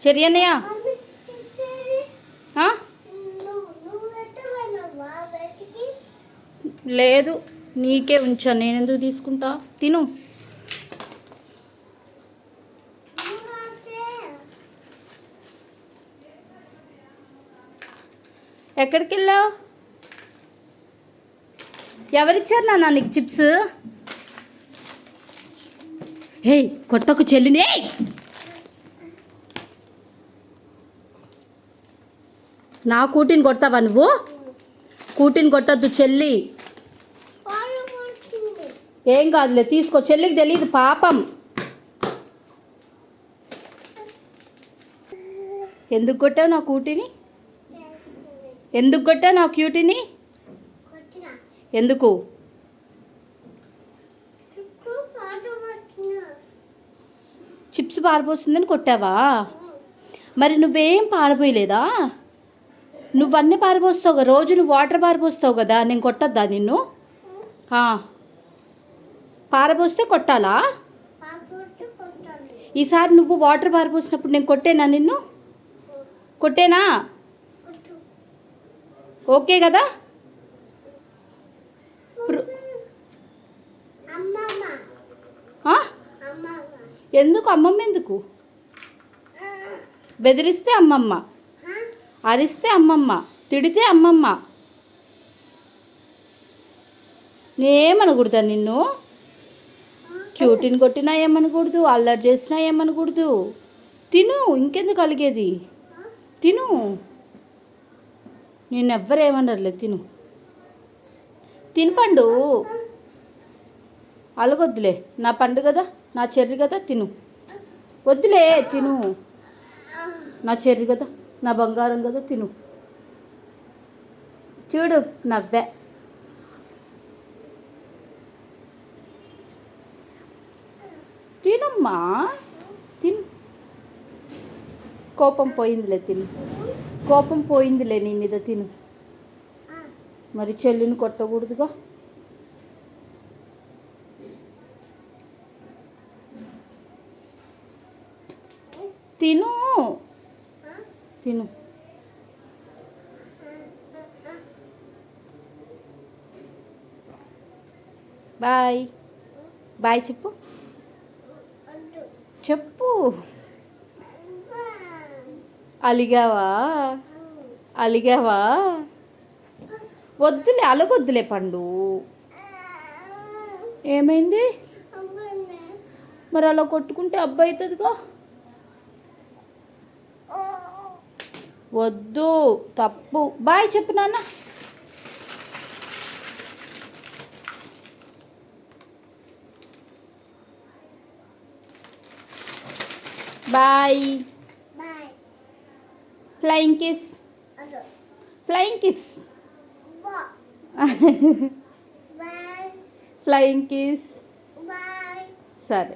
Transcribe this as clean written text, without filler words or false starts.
Cherry అన్నయ్య లేదు నీకే ఉంచాను, నేను ఎందుకు తీసుకుంటా. తిను. ఎక్కడికి వెళ్ళావు? ఎవరిచ్చారు నాన్న నీకు చిప్స్? హే కొట్టకు చెల్లిని. నా కూటిని కొడతావా నువ్వు? కూటిని కొట్టద్దు చెల్లి. ఏం కాదులే తీసుకో, చెల్లికి తెలియదు పాపం. ఎందుకు కొట్టావు నా కూటిని? ఎందుకు కొట్టావు నా క్యూటీని? ఎందుకు? చిప్స్ పారిపోతుందని కొట్టావా? మరి నువ్వేం పారిపోయలేదా? నువ్వన్నీ పారిపోస్తావు కదా, రోజు నువ్వు వాటర్ పారిపోస్తావు కదా, నేను కొట్టద్దా నిన్ను? పారబోస్తే కొట్టాలా? ఈసారి నువ్వు వాటర్ పారిపోసినప్పుడు నేను కొట్టేనా నిన్ను? కొట్టేనా? ఓకే కదా? ఎందుకు అమ్మమ్మ? ఎందుకు బెదిరిస్తే అమ్మమ్మ, అరిస్తే అమ్మమ్మ, తిడితే అమ్మమ్మ. నేనేమనకూడదా నిన్ను? క్యూటీని కొట్టినా ఏమనకూడదు, అల్లరి చేసినా ఏమనకూడదు. తిను, ఇంకెందుకు కలిగేది? తిను, నేనెవ్వరేమనర్లే. తిను తినపండు, అలగొద్దులే. నా పండు కదా, నా చెర్రి కదా, తిను. వద్దులే తిను, నా చెర్రి కదా, నా బంగారం కదా, తిను. చూడు నవ్వే. తినమ్మా, తిను. కోపం పోయిందిలే, తిను. కోపం పోయిందిలే నీ మీద, తిను. మరి చెల్లిని కొట్టకూడదుగా. తిను, తిను. బాయ్ బాయ్ చెప్పు, చెప్పు. అలిగావా? అలిగావా? వద్దులే, అలగొద్దులే పండు. ఏమైంది? మరి అలా కొట్టుకుంటే అబ్బాయి అవుతుందిగా. వద్దు, తప్పు. బాయ్ చెప్పు నాన్న. Bye. Flying kiss. Flying kiss. Flying kiss. సరే.